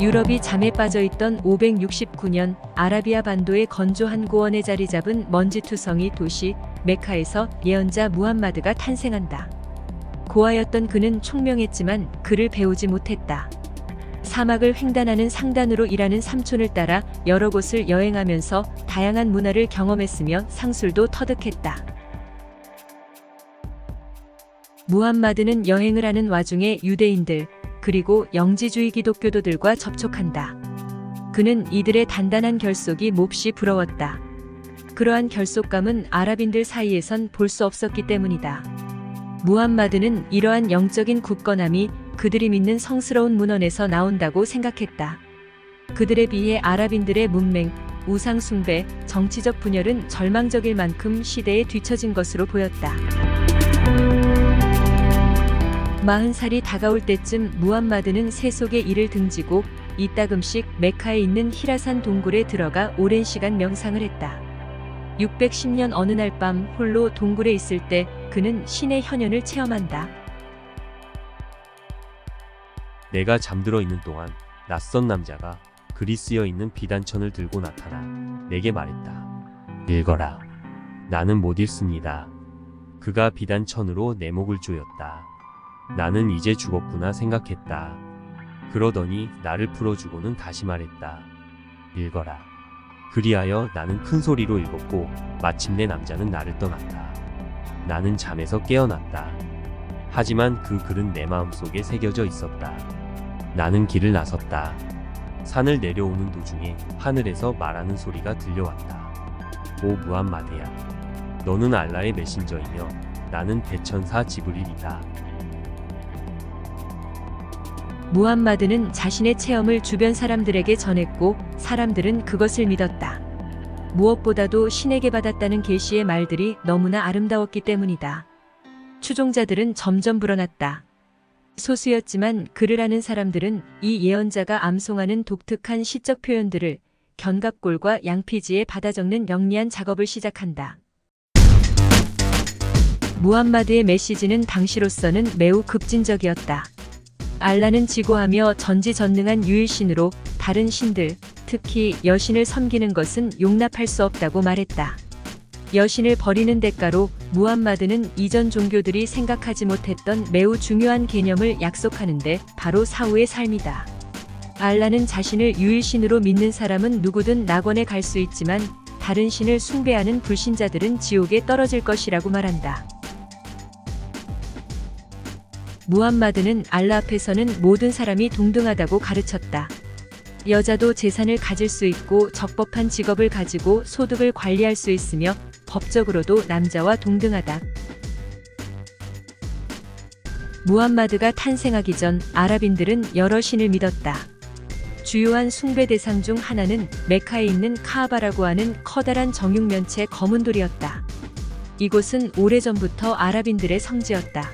유럽이 잠에 빠져있던 569년 아라비아 반도의 건조한 고원에 자리 잡은 먼지투성이 도시 메카에서 예언자 무함마드가 탄생한다. 고아였던 그는 총명했지만 글을 배우지 못했다. 사막을 횡단하는 상단으로 일하는 삼촌을 따라 여러 곳을 여행하면서 다양한 문화를 경험했으며 상술도 터득했다. 무함마드는 여행을 하는 와중에 유대인들, 그리고 영지주의 기독교도들과 접촉한다. 그는 이들의 단단한 결속이 몹시 부러웠다. 그러한 결속감은 아랍인들 사이에선 볼 수 없었기 때문이다. 무함마드는 이러한 영적인 굳건함이 그들이 믿는 성스러운 문헌에서 나온다고 생각했다. 그들에 비해 아랍인들의 문맹, 우상 숭배, 정치적 분열은 절망적일 만큼 시대에 뒤처진 것으로 보였다. 40살이 다가올 때쯤 무함마드는 세속의 이를 등지고 이따금씩 메카에 있는 히라산 동굴에 들어가 오랜 시간 명상을 했다. 610년 어느 날 밤 홀로 동굴에 있을 때 그는 신의 현현을 체험한다. 내가 잠들어 있는 동안 낯선 남자가 그리스여 있는 비단천을 들고 나타나 내게 말했다. 읽어라. 나는 못 읽습니다. 그가 비단천으로 내 목을 조였다. 나는 이제 죽었구나 생각했다. 그러더니 나를 풀어주고는 다시 말했다. 읽어라. 그리하여 나는 큰 소리로 읽었고 마침내 남자는 나를 떠났다. 나는 잠에서 깨어났다. 하지만 그 글은 내 마음속에 새겨져 있었다. 나는 길을 나섰다. 산을 내려오는 도중에 하늘에서 말하는 소리가 들려왔다. 오 무함마드야. 너는 알라의 메신저이며 나는 대천사 지브릴이다. 무함마드는 자신의 체험을 주변 사람들에게 전했고 사람들은 그것을 믿었다. 무엇보다도 신에게 받았다는 계시의 말들이 너무나 아름다웠기 때문이다. 추종자들은 점점 불어났다. 소수였지만 글을 아는 사람들은 이 예언자가 암송하는 독특한 시적 표현들을 견갑골과 양피지에 받아 적는 영리한 작업을 시작한다. 무함마드의 메시지는 당시로서는 매우 급진적이었다. 알라는 지고하며 전지전능한 유일신으로 다른 신들, 특히 여신을 섬기는 것은 용납할 수 없다고 말했다. 여신을 버리는 대가로 무함마드는 이전 종교들이 생각하지 못했던 매우 중요한 개념을 약속하는데 바로 사후의 삶이다. 알라는 자신을 유일신으로 믿는 사람은 누구든 낙원에 갈 수 있지만 다른 신을 숭배하는 불신자들은 지옥에 떨어질 것이라고 말한다. 무함마드는 알라 앞에서는 모든 사람이 동등하다고 가르쳤다. 여자도 재산을 가질 수 있고 적법한 직업을 가지고 소득을 관리할 수 있으며 법적으로도 남자와 동등하다. 무함마드가 탄생하기 전 아랍인들은 여러 신을 믿었다. 주요한 숭배 대상 중 하나는 메카에 있는 카아바라고 하는 커다란 정육면체 검은 돌이었다. 이곳은 오래전부터 아랍인들의 성지였다.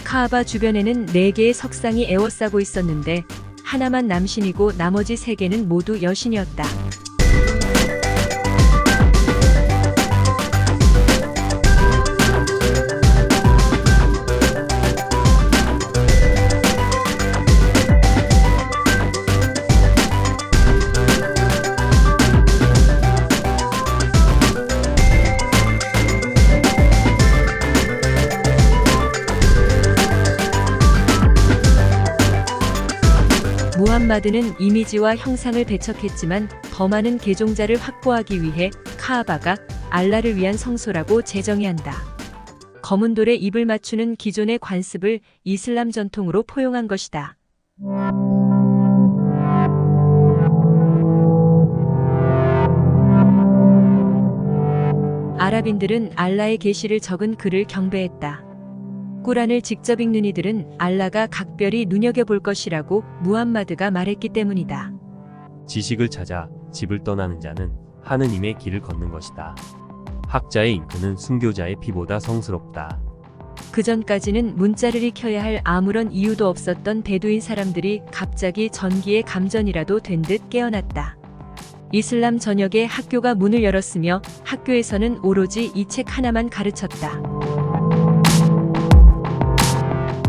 카아바 주변에는 4개의 석상이 에워싸고 있었는데 하나만 남신이고 나머지 3개는 모두 여신이었다. 무함마드는 이미지와 형상을 배척했지만 더 많은 개종자를 확보하기 위해 카아바가 알라를 위한 성소라고 제정해야 한다. 검은 돌에 입을 맞추는 기존의 관습을 이슬람 전통으로 포용한 것이다. 아랍인들은 알라의 계시를 적은 글을 경배했다. 꾸란을 직접 읽는 이들은 알라가 각별히 눈여겨볼 것이라고 무함마드가 말했기 때문이다. 지식을 찾아 집을 떠나는 자는 하느님의 길을 걷는 것이다. 학자의 잉크는 순교자의 피보다 성스럽다. 그전까지는 문자를 익혀야 할 아무런 이유도 없었던 베두인 사람들이 갑자기 전기의 감전이라도 된 듯 깨어났다. 이슬람 전역의 학교가 문을 열었으며 학교에서는 오로지 이 책 하나만 가르쳤다.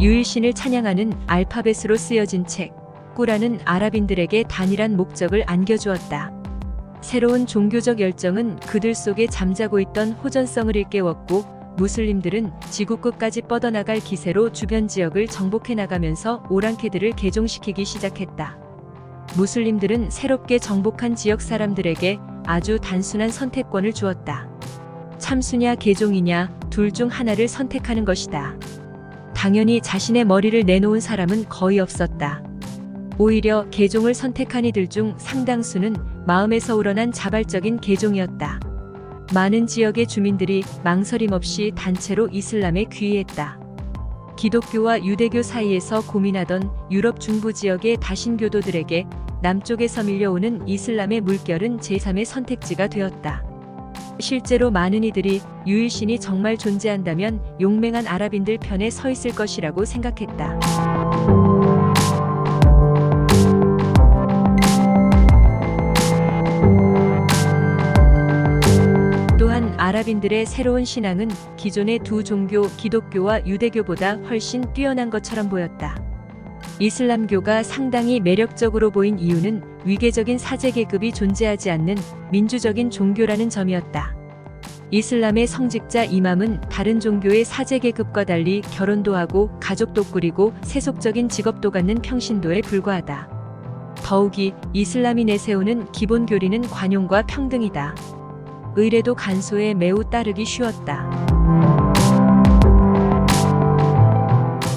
유일신을 찬양하는 알파벳으로 쓰여진 책, 구라는 아랍인들에게 단일한 목적을 안겨주었다. 새로운 종교적 열정은 그들 속에 잠자고 있던 호전성을 일깨웠고 무슬림들은 지구 끝까지 뻗어나갈 기세로 주변 지역을 정복해 나가면서 오랑캐들을 개종시키기 시작했다. 무슬림들은 새롭게 정복한 지역 사람들에게 아주 단순한 선택권을 주었다. 참수냐 개종이냐 둘 중 하나를 선택하는 것이다. 당연히 자신의 머리를 내놓은 사람은 거의 없었다. 오히려 개종을 선택한 이들 중 상당수는 마음에서 우러난 자발적인 개종이었다. 많은 지역의 주민들이 망설임 없이 단체로 이슬람에 귀의했다. 기독교와 유대교 사이에서 고민하던 유럽 중부 지역의 다신교도들에게 남쪽에서 밀려오는 이슬람의 물결은 제3의 선택지가 되었다. 실제로 많은 이들이 유일신이 정말 존재한다면 용맹한 아랍인들 편에 서 있을 것이라고 생각했다. 또한 아랍인들의 새로운 신앙은 기존의 두 종교 기독교와 유대교보다 훨씬 뛰어난 것처럼 보였다. 이슬람교가 상당히 매력적으로 보인 이유는 위계적인 사제계급이 존재하지 않는 민주적인 종교라는 점이었다. 이슬람의 성직자 이맘은 다른 종교의 사제계급과 달리 결혼도 하고 가족도 꾸리고 세속적인 직업도 갖는 평신도에 불과하다. 더욱이 이슬람이 내세우는 기본 교리는 관용과 평등이다. 의례도 간소에 매우 따르기 쉬웠다.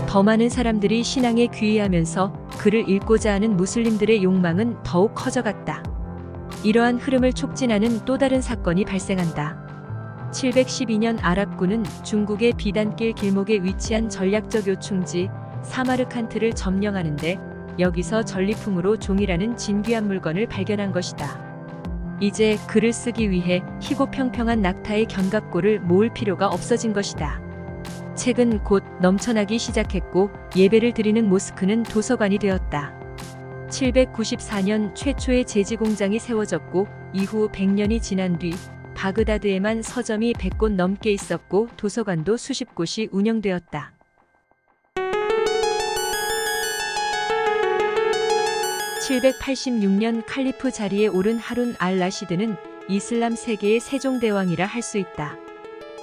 더 많은 사람들이 신앙에 귀의하면서 그를 읽고자 하는 무슬림들의 욕망은 더욱 커져갔다. 이러한 흐름을 촉진하는 또 다른 사건이 발생한다. 712년 아랍군은 중국의 비단길 길목에 위치한 전략적 요충지 사마르칸트를 점령하는데 여기서 전리품으로 종이라는 진귀한 물건을 발견한 것이다. 이제 글을 쓰기 위해 희고 평평한 낙타의 견갑골을 모을 필요가 없어진 것이다. 책은 곧 넘쳐나기 시작했고 예배를 드리는 모스크는 도서관이 되었다. 794년 최초의 제지 공장이 세워졌고 이후 100년이 지난 뒤 바그다드에만 서점이 100곳 넘게 있었고 도서관도 수십 곳이 운영되었다. 786년 칼리프 자리에 오른 하룬 알-라시드는 이슬람 세계의 세종대왕이라 할 수 있다.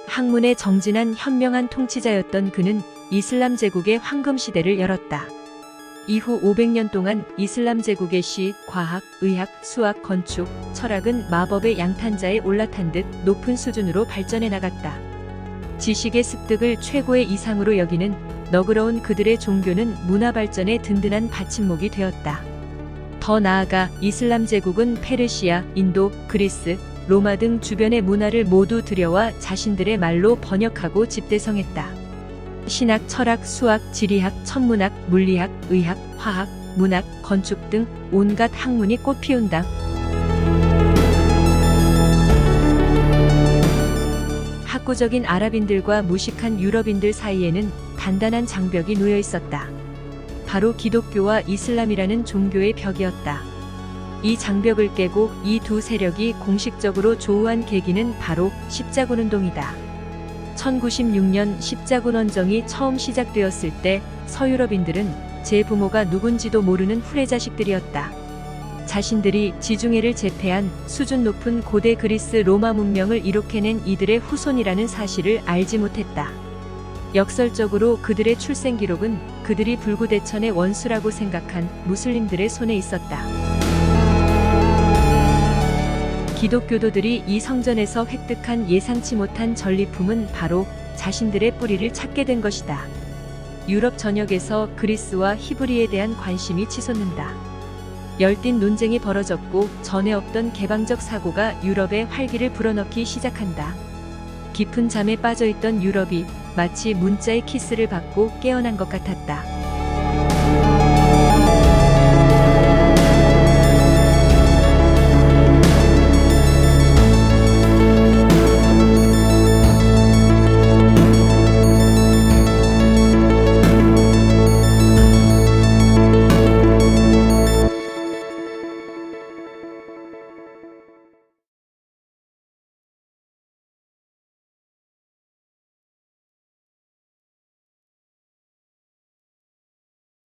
학문에 정진한 현명한 통치자였던 그는 이슬람 제국의 황금시대를 열었다. 이후 500년 동안 이슬람 제국의 시, 과학, 의학, 수학, 건축, 철학은 마법의 양탄자에 올라탄 듯 높은 수준으로 발전해 나갔다. 지식의 습득을 최고의 이상으로 여기는 너그러운 그들의 종교는 문화 발전의 든든한 받침목이 되었다. 더 나아가 이슬람 제국은 페르시아, 인도, 그리스, 로마 등 주변의 문화를 모두 들여와 자신들의 말로 번역하고 집대성했다. 신학, 철학, 수학, 지리학, 천문학, 물리학, 의학, 화학, 문학, 건축 등 온갖 학문이 꽃피운다. 학구적인 아랍인들과 무식한 유럽인들 사이에는 단단한 장벽이 놓여 있었다. 바로 기독교와 이슬람이라는 종교의 벽이었다. 이 장벽을 깨고 이 두 세력이 공식적으로 조우한 계기는 바로 십자군 운동이다. 1096년 십자군 원정이 처음 시작되었을 때 서유럽인들은 제 부모가 누군지도 모르는 후레자식들이었다. 자신들이 지중해를 제패한 수준 높은 고대 그리스 로마 문명을 이룩해낸 이들의 후손이라는 사실을 알지 못했다. 역설적으로 그들의 출생 기록은 그들이 불구대천의 원수라고 생각한 무슬림들의 손에 있었다. 기독교도들이 이 성전에서 획득한 예상치 못한 전리품은 바로 자신들의 뿌리를 찾게 된 것이다. 유럽 전역에서 그리스와 히브리에 대한 관심이 치솟는다. 열띤 논쟁이 벌어졌고 전에 없던 개방적 사고가 유럽의 활기를 불어넣기 시작한다. 깊은 잠에 빠져있던 유럽이 마치 문자의 키스를 받고 깨어난 것 같았다.